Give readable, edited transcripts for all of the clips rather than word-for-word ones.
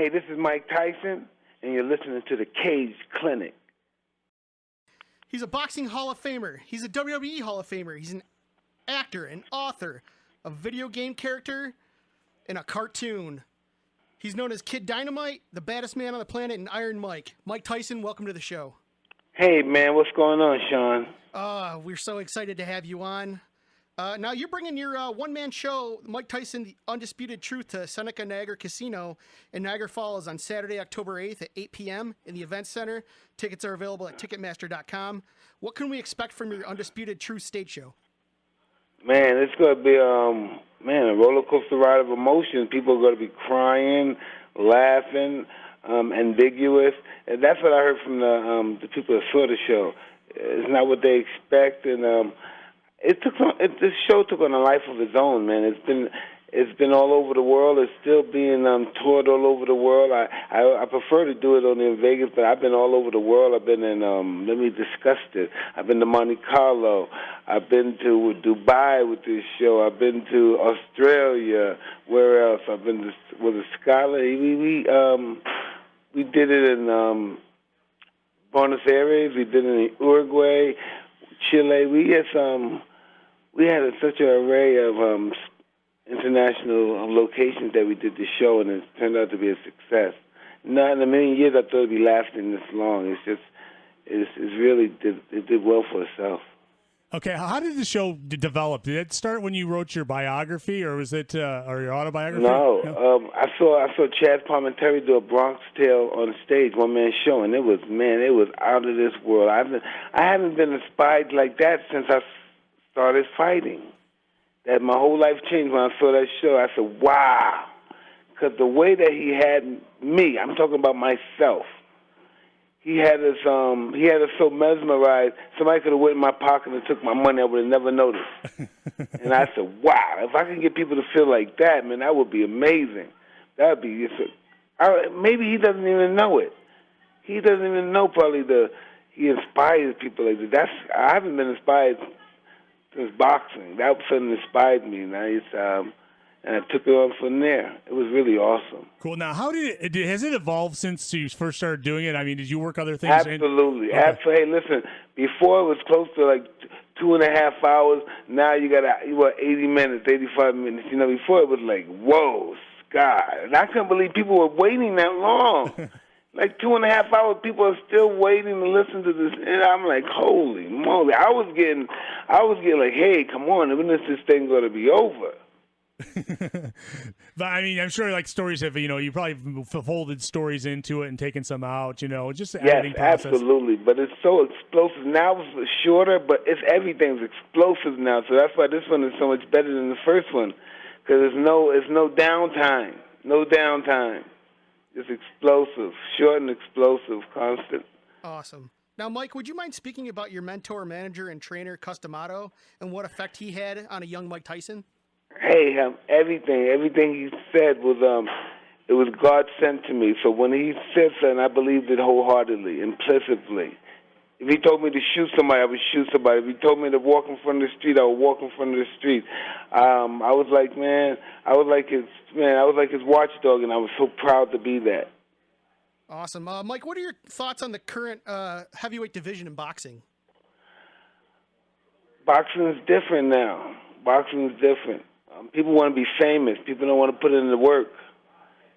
Hey, this is Mike Tyson, and you're listening to the Cage Clinic. He's a boxing Hall of Famer. He's a WWE Hall of Famer. He's an actor, an author, a video game character, and a cartoon. He's known as Kid Dynamite, the baddest man on the planet, and Iron Mike. Mike Tyson, welcome to the show. Hey, man, what's going on, Sean? We're so excited to have you on. Now you're bringing your one-man show, Mike Tyson, The Undisputed Truth, to Seneca Niagara Casino in Niagara Falls on Saturday, October 8th at 8 p.m. in the Event Center. Tickets are available at Ticketmaster.com. What can we expect from your Undisputed Truth stage show? Man, it's going to be, a roller coaster ride of emotions. People are going to be crying, laughing, ambiguous. And that's what I heard from the people that saw the show. It's not what they expect, and this show took on a life of its own, man. It's been all over the world. It's still being toured all over the world. I prefer to do it only in Vegas, but I've been all over the world. I've been in let me discuss this. I've been to Monte Carlo. I've been to Dubai with this show. I've been to Australia. Where else? I've been to Scotland. We did it in Buenos Aires. We did it in Uruguay, Chile. We had such an array of international locations that we did the show, and it turned out to be a success. Not in a million years I thought it'd be lasting this long. It did well for itself. Okay, how did the show develop? Did it start when you wrote your biography, or was it or your autobiography? No. I saw Chad Palminteri do a Bronx Tale on stage, one-man show, and it was out of this world. I haven't been inspired like that since I started fighting. That my whole life changed when I saw that show. I said, wow. Because the way that he had me, I'm talking about myself, he had us so mesmerized, somebody could have went in my pocket and took my money, I would have never noticed. And I said, wow, if I can get people to feel like that, man, that would be amazing. That would be, maybe he doesn't even know it. He doesn't even know probably he inspires people like that. I haven't been inspired since boxing. That suddenly inspired me, and I took it on from there. It was really awesome. Cool. Now, has it evolved since you first started doing it? I mean, did you work other things? Absolutely. Okay. Hey, listen, before it was close to like 2.5 hours. Now you got 80 minutes, 85 minutes. Before it was like, whoa, God. And I couldn't believe people were waiting that long. Like 2.5 hours, people are still waiting to listen to this, and I'm like, holy moly! I was getting like, hey, come on, when is this thing going to be over? But I mean, I'm sure like stories have, you probably folded stories into it and taken some out, just the editing process. Yes, absolutely. But it's so explosive now. It's shorter, but everything's explosive now. So that's why this one is so much better than the first one, because it's no downtime, no downtime. It's explosive, short and explosive, constant. Awesome. Now, Mike, would you mind speaking about your mentor, manager, and trainer, Customato, and what effect he had on a young Mike Tyson? Hey, everything he said was it was God sent to me. So when he said something, I believed it wholeheartedly, implicitly. If he told me to shoot somebody, I would shoot somebody. If he told me to walk in front of the street, I would walk in front of the street. I was like his watchdog, and I was so proud to be that. Awesome. Mike, what are your thoughts on the current heavyweight division in boxing? Boxing is different now. Boxing is different. People want to be famous. People don't want to put in the work.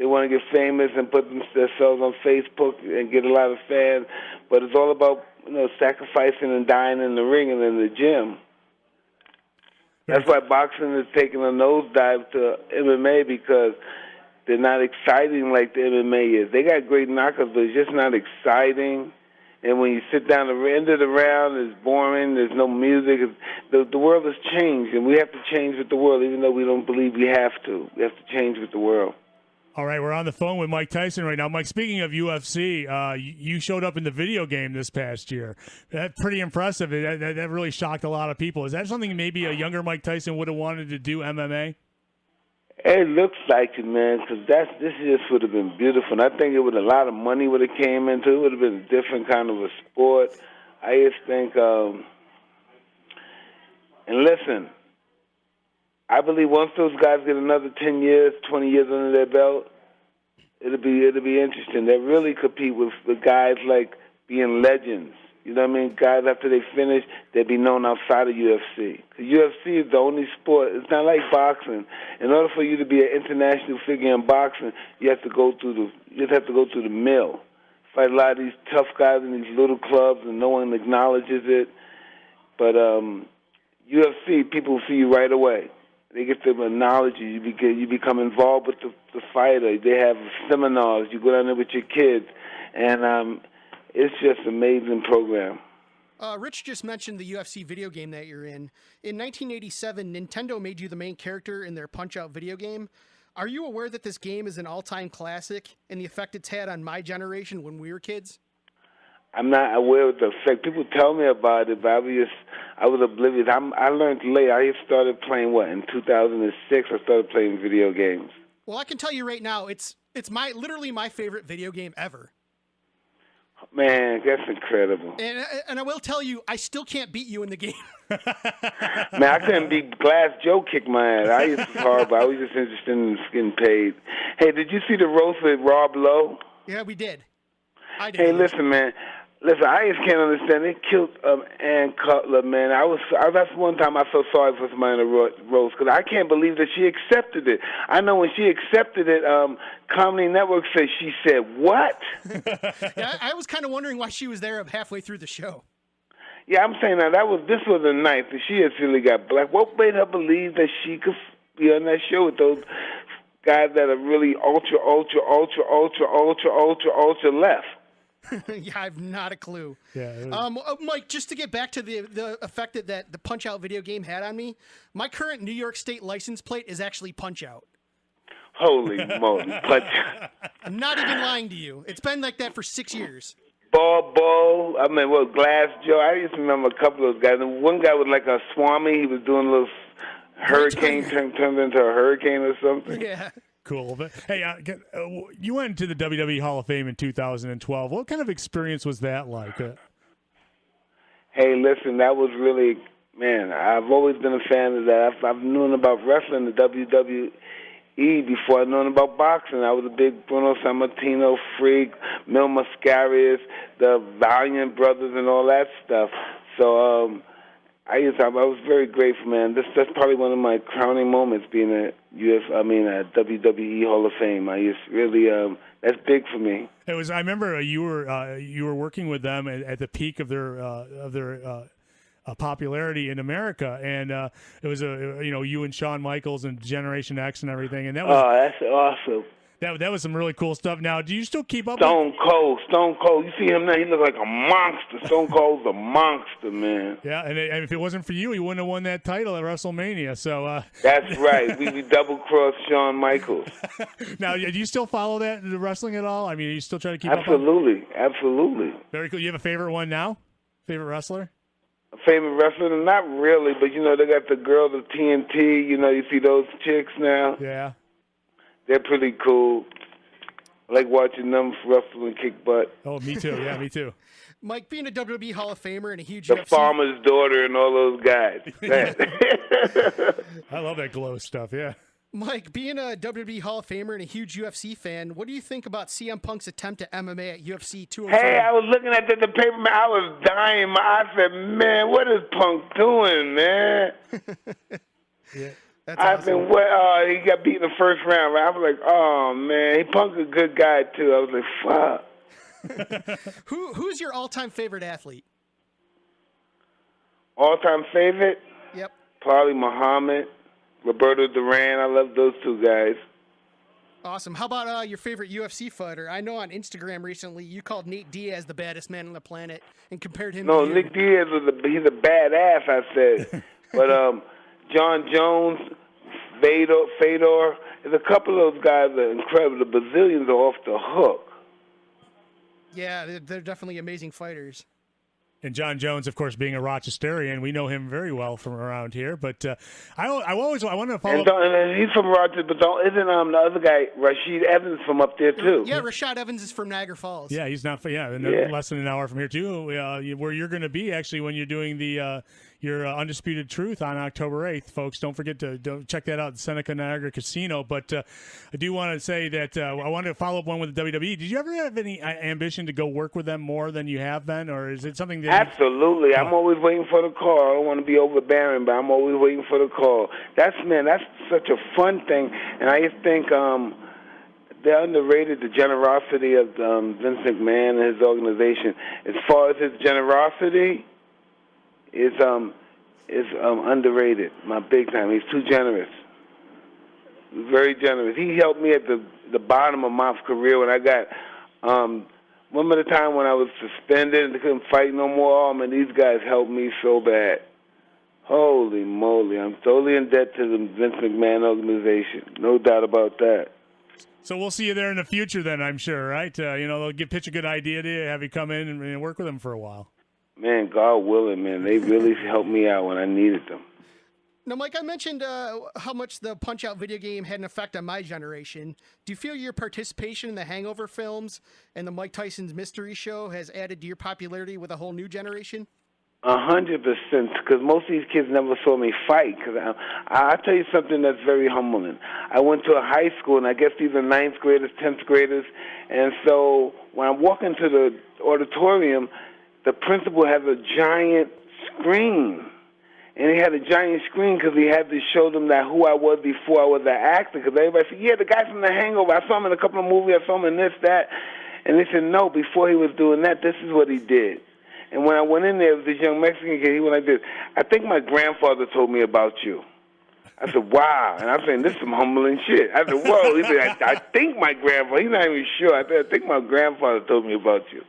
They want to get famous and put themselves on Facebook and get a lot of fans. But it's all about sacrificing and dying in the ring and in the gym. That's why boxing is taking a nosedive to MMA, because they're not exciting like the MMA is. They got great knockouts, but it's just not exciting. And when you sit down at the end of the round, it's boring. There's no music. The world has changed, and we have to change with the world, even though we don't believe we have to. We have to change with the world. All right, we're on the phone with Mike Tyson right now. Mike, speaking of UFC, you showed up in the video game this past year. That's pretty impressive. That really shocked a lot of people. Is that something maybe a younger Mike Tyson would have wanted to do, MMA? It looks like it, man, because this just would have been beautiful. And I think a lot of money would have came into it. It would have been a different kind of a sport. I just think, and listen, I believe once those guys get another 10 years, 20 years under their belt, it'll be interesting. They really compete with guys like being legends. You know what I mean? Guys, after they finish, they'll be known outside of UFC. The UFC is the only sport. It's not like boxing. In order for you to be an international figure in boxing, you have to go through the mill. Fight a lot of these tough guys in these little clubs, and no one acknowledges it. But UFC, people see you right away. They get to acknowledge you. You become involved with the fighter. They have seminars. You go down there with your kids, and it's just an amazing program. Rich just mentioned the UFC video game that you're in. In 1987, Nintendo made you the main character in their Punch-Out video game. Are you aware that this game is an all-time classic and the effect it's had on my generation when we were kids? I'm not aware of the effect. People tell me about it, but I was oblivious. I learned late. I started playing, in 2006, I started playing video games. Well, I can tell you right now, it's literally my favorite video game ever. Man, that's incredible. And I will tell you, I still can't beat you in the game. Man, I couldn't beat Glass Joe kick my ass. I used to be horrible. I was just interested in getting paid. Hey, did you see the roast with Rob Lowe? Yeah, we did. I did. Hey, listen, man. Listen, I just can't understand. They killed Ann Cutler, man. That's one time I felt sorry for somebody in the roast because I can't believe that she accepted it. I know when she accepted it, Comedy Network said she said what? Yeah, I was kind of wondering why she was there halfway through the show. Yeah, I'm saying now this was a night that she had really got black. What made her believe that she could be on that show with those guys that are really ultra left? Yeah, I've not a clue. Yeah. Mike, just to get back to the effect that the Punch-Out video game had on me, my current New York State license plate is actually Punch-Out. Holy moly, Punch-Out. I'm not even lying to you. It's been like that for 6 years. Ball, Glass Joe. I just remember a couple of those guys. And one guy was like a Swami. He was doing a little hurricane, turned into a hurricane or something. Yeah. Cool. But, hey, you went to the WWE Hall of Fame in 2012. What kind of experience was that like? Hey, listen, that was really, man, I've always been a fan of that. I've known about wrestling, the WWE, before I known about boxing. I was a big Bruno Sammartino freak, Mil Mascaras, the Valiant brothers and all that stuff. So I was very grateful, man. That's probably one of my crowning moments, being at WWE Hall of Fame. That's big for me. It was. I remember you were working with them at the peak of their popularity in America, and it was you and Shawn Michaels and Generation X and everything, and that was. Oh, that's awesome. That was some really cool stuff. Now, do you still keep up? Stone Cold. You see him now? He looks like a monster. Stone Cold's a monster, man. Yeah, and if it wasn't for you, he wouldn't have won that title at WrestleMania. So that's right. We double-crossed Shawn Michaels. Now, do you still follow the wrestling at all? I mean, are you still trying to keep Absolutely. up? Absolutely. Very cool. You have a favorite one now? Favorite wrestler? A favorite wrestler? Not really, but they got the girls of TNT. You see those chicks now? Yeah. They're pretty cool. I like watching them wrestle and kick butt. Oh, me too. Yeah, me too. Mike, being a WWE Hall of Famer and a huge the UFC... farmer's daughter and all those guys. I love that glow stuff, yeah. Mike, being a WWE Hall of Famer and a huge UFC fan, what do you think about CM Punk's attempt at MMA at UFC 203? Hey, I was looking at the paper, man. I was dying. I said, man, what is Punk doing, man? Yeah. That's awesome. He got beat in the first round. Right? I was like, oh, man. Punk's a good guy, too. I was like, fuck. Who's your all-time favorite athlete? All-time favorite? Yep. Probably Muhammad, Roberto Duran. I love those two guys. Awesome. How about your favorite UFC fighter? I know on Instagram recently you called Nate Diaz the baddest man on the planet and compared him to you. Nick Diaz, he's a badass, I said. But John Jones, Fedor, there's a couple of those guys that are incredible. The Brazilians are off the hook. Yeah, they're definitely amazing fighters. And John Jones, of course, being a Rochesterian, we know him very well from around here. But I want to follow up. And he's from Rochester, but isn't the other guy, Rashid Evans, from up there, too? Yeah, Rashad Evans is from Niagara Falls. Yeah, he's not. Less than an hour from here, too, where you're going to be, actually, when you're doing your Undisputed Truth on October 8th, folks. Don't forget to check that out at Seneca Niagara Casino. But I do want to say that I wanted to follow up one with the WWE. Did you ever have any ambition to go work with them more than you have been, or is it something that Absolutely. I'm always waiting for the call. I don't want to be overbearing, but I'm always waiting for the call. That's such a fun thing, and I just think they're underrated, the generosity of Vince McMahon and his organization. As far as his generosity, is underrated, big time. He's too generous, very generous. He helped me at the bottom of my career when I got. Remember the time when I was suspended and couldn't fight no more? Oh man, these guys helped me so bad. Holy moly! I'm totally in debt to the Vince McMahon organization. No doubt about that. So we'll see you there in the future, then, I'm sure, right? They'll pitch a good idea to you, have you come in and work with them for a while. Man, God willing, man, they really helped me out when I needed them. Now, Mike, I mentioned how much the Punch-Out video game had an effect on my generation. Do you feel your participation in the Hangover films and the Mike Tyson's Mystery Show has added to your popularity with a whole new generation? 100%, because most of these kids never saw me fight. Because I'll tell you something that's very humbling. I went to a high school, and I guess these are 9th graders, 10th graders, and so when I walk into the auditorium, the principal has a giant screen. And he had a giant screen because he had to show them that who I was before I was an actor. Because everybody said, yeah, the guy from The Hangover, I saw him in a couple of movies, I saw him in this, that. And they said, no, before he was doing that, this is what he did. And when I went in there, it was this young Mexican kid, he went like this, I think my grandfather told me about you. I said, wow. And I'm saying, this is some humbling shit. I said, whoa. He said, I think my grandfather, he's not even sure. I said, I think my grandfather told me about you.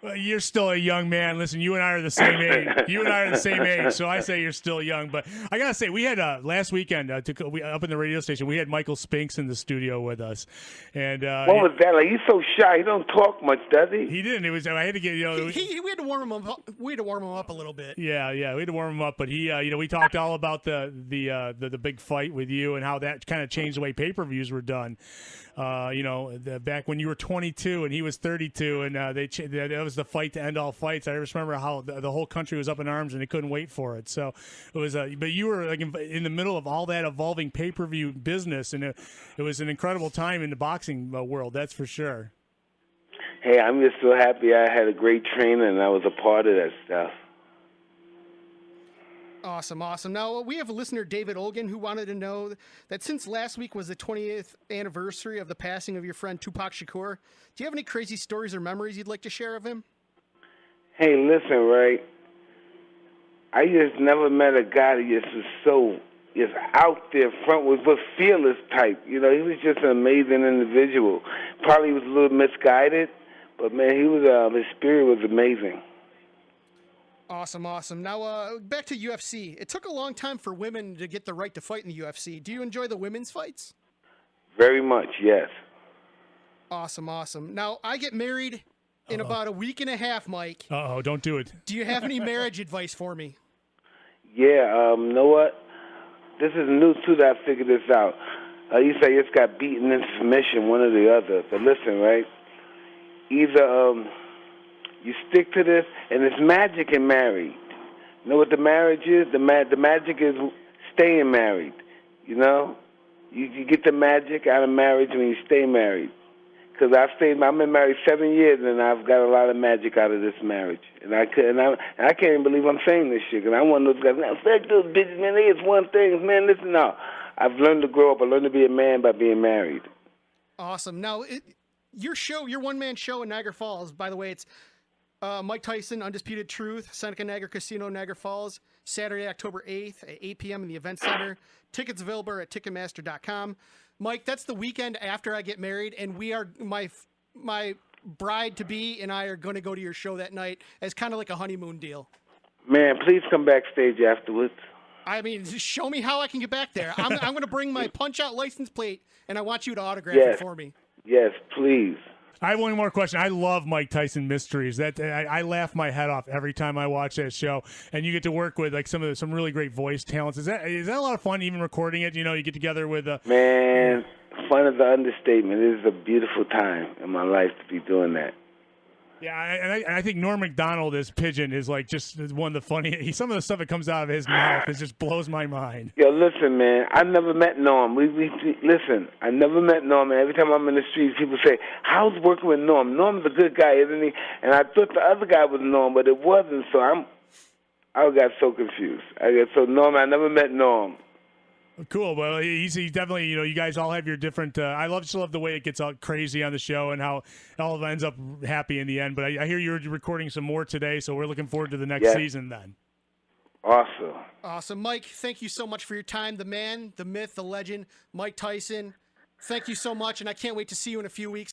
Well, you're still a young man. Listen, you and I are the same age. So I say you're still young. But I gotta say, we had last weekend up in the radio station. We had Michael Spinks in the studio with us, and what was that like? He's so shy. He don't talk much, does he? He didn't. It was. I had to get we had to warm him up. We had to warm him up a little bit. Yeah, we had to warm him up. But he, we talked all about the big fight with you and how that kind of changed the way pay-per-views were done. Back when you were 22 and he was 32, and that was the fight to end all fights. I just remember how the whole country was up in arms and they couldn't wait for it. So it was, but you were like in the middle of all that evolving pay-per-view business, and it was an incredible time in the boxing world. That's for sure. Hey, I'm just so happy I had a great trainer and I was a part of that stuff. Awesome. Now, we have a listener, David Olgan, who wanted to know that since last week was the 20th anniversary of the passing of your friend Tupac Shakur, do you have any crazy stories or memories you'd like to share of him? Hey, listen, right? I just never met a guy that just was so out there front was fearless type. He was just an amazing individual. Probably he was a little misguided, but, man, his spirit was amazing. Awesome. Now, back to UFC. It took a long time for women to get the right to fight in the UFC. Do you enjoy the women's fights? Very much, yes. Awesome. Now, I get married in about a week and a half, Mike. Uh-oh, don't do it. Do you have any marriage advice for me? Yeah, you know what? This is news, too, that I figured this out. You say it's got beaten in submission, one or the other. But listen, right? Either... you stick to this, and it's magic in married. You know what the marriage is? The magic is staying married. You get the magic out of marriage when you stay married. Because I've been married 7 years, and I've got a lot of magic out of this marriage. And I can't even believe I'm saying this shit. Because I'm one of those guys. Man, fuck those bitches, man. They just one thing, man. Listen now. I've learned to grow up. I learned to be a man by being married. Awesome. Now, your one-man show in Niagara Falls, by the way, it's Mike Tyson, Undisputed Truth, Seneca Niagara Casino, Niagara Falls, Saturday, October 8th at 8 p.m. in the Event Center. Tickets available at Ticketmaster.com. Mike, that's the weekend after I get married, and we are my bride-to-be and I are going to go to your show that night as kind of like a honeymoon deal. Man, please come backstage afterwards. I mean, show me how I can get back there. I'm going to bring my Punch-Out license plate, and I want you to autograph it for me. Yes, please. I have one more question. I love Mike Tyson Mysteries. That I laugh my head off every time I watch that show. And you get to work with like some really great voice talents. Is that a lot of fun? Even recording it, you get together with. Man, fun is the understatement. It is a beautiful time in my life to be doing that. Yeah, and I think Norm Macdonald as Pigeon is like just one of the funny. Some of the stuff that comes out of his mouth just blows my mind. Yo, listen, man. I never met Norm. Listen. I never met Norm. And every time I'm in the streets, people say, "How's working with Norm? Norm's a good guy, isn't he?" And I thought the other guy was Norm, but it wasn't. So I got so confused. Norm. I never met Norm. Cool. Well, he's definitely, you guys all have your different. I just love the way it gets all crazy on the show and how it all ends up happy in the end. But I hear you're recording some more today, so we're looking forward to the next season then. Awesome, Mike. Thank you so much for your time. The man, the myth, the legend, Mike Tyson. Thank you so much, and I can't wait to see you in a few weeks.